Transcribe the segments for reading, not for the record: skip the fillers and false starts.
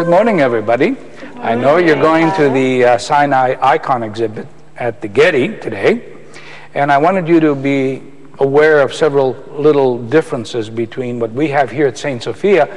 Good morning, everybody. I know you're going to the Sinai icon exhibit at the Getty today, and I wanted you to be aware of several little differences between what we have here at St. Sophia,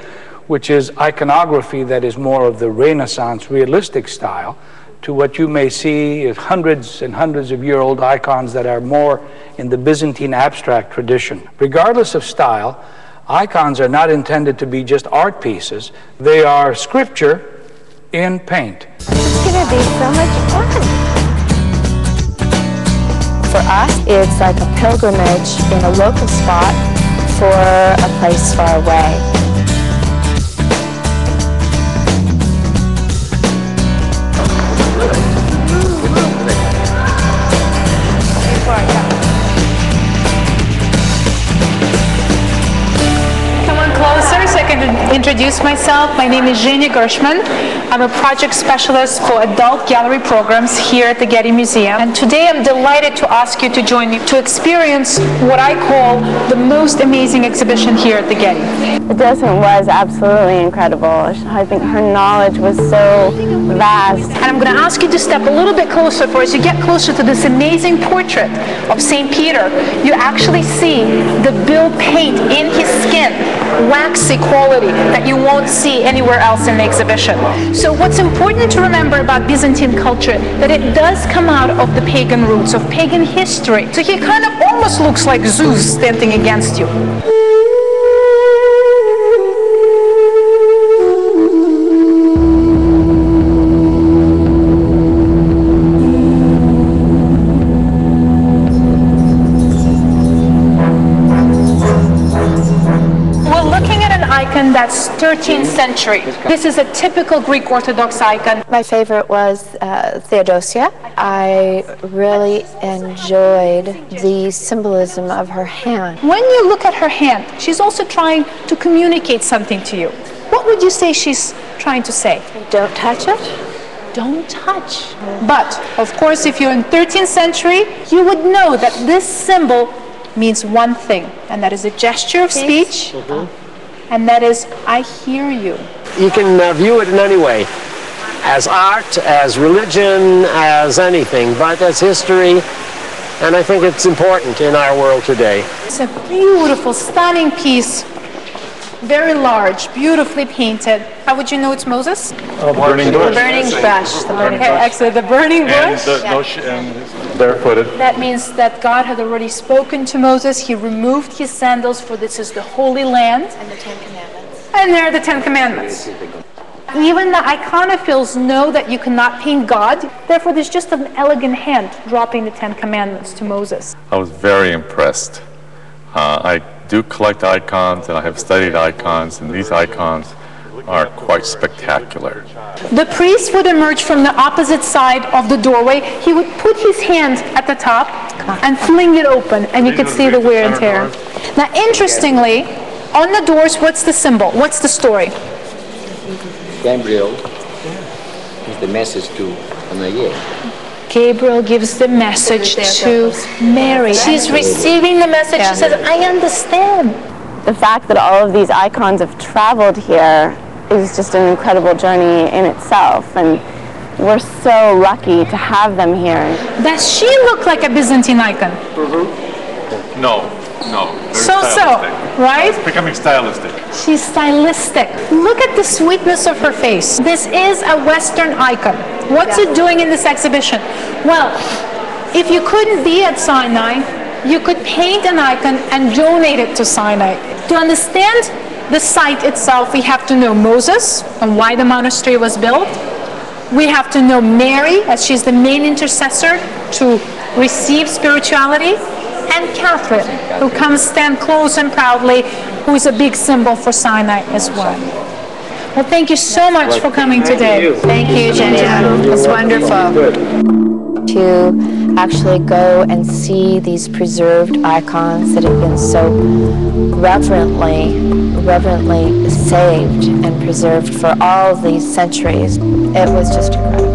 which is iconography that is more of the Renaissance realistic style, to what you may see as hundreds and hundreds of year-old icons that are more in the Byzantine abstract tradition. Regardless of style, icons are not intended to be just art pieces. They are scripture in paint. It's going to be so much fun. For us, it's like a pilgrimage in a local spot for a place far away. Introduce myself. My name is Zhenya Gershman. I'm a project specialist for adult gallery programs here at the Getty Museum. And today I'm delighted to ask you to join me to experience what I call the most amazing exhibition here at the Getty. The docent was absolutely incredible. I think her knowledge was so vast. And I'm going to ask you to step a little bit closer. For as you get closer to this amazing portrait of St. Peter, you actually see the Bill paint in his skin, waxy quality that you won't see anywhere else in the exhibition. So what's important to remember about Byzantine culture, that it does come out of the pagan roots, of pagan history. So he kind of almost looks like Zeus standing against you. That's 13th century. This is a typical Greek Orthodox icon. My favorite was Theodosia. I really enjoyed the symbolism of her hand. When you look at her hand, she's also trying to communicate something to you. What would you say she's trying to say? Don't touch it. Don't touch. But, of course, if you're in 13th century, you would know that this symbol means one thing, and that is a gesture of speech. And that is, I hear you. You can view it in any way, as art, as religion, as anything, but as history, and I think it's important in our world today. It's a beautiful, stunning piece, very large, beautifully painted. How would you know it's Moses? Burning bush. The burning bush. Okay, excellent. The burning bush. And barefooted. That means that God had already spoken to Moses. He removed his sandals, for this is the Holy Land. And the Ten Commandments. And there are the Ten Commandments. Even the iconophiles know that you cannot paint God. Therefore, there's just an elegant hand dropping the Ten Commandments to Moses. I was very impressed. I do collect icons, and I have studied icons, and these icons are quite spectacular. The priest would emerge from the opposite side of the doorway. He would put his hand at the top and fling it open, and you could see the wear and tear. Now, interestingly, on the doors, what's the symbol? What's the story? Gabriel is the message to Maria. Gabriel gives the message to Mary. She's receiving the message. She says, I understand. The fact that all of these icons have traveled here is just an incredible journey in itself, and we're so lucky to have them here. Does she look like a Byzantine icon? No. Right? It's becoming stylistic. She's stylistic. Look at the sweetness of her face. This is a Western icon. What's it doing in this exhibition? Well, if you couldn't be at Sinai, you could paint an icon and donate it to Sinai. To understand the site itself, we have to know Moses and why the monastery was built. We have to know Mary, as she's the main intercessor to receive spirituality, and Catherine, who comes stand close and proudly, who is a big symbol for Sinai as well. Well, thank you so much for coming today. Thank you, Zhenya. It's wonderful to actually go and see these preserved icons that have been so reverently saved and preserved for all these centuries. It was just incredible.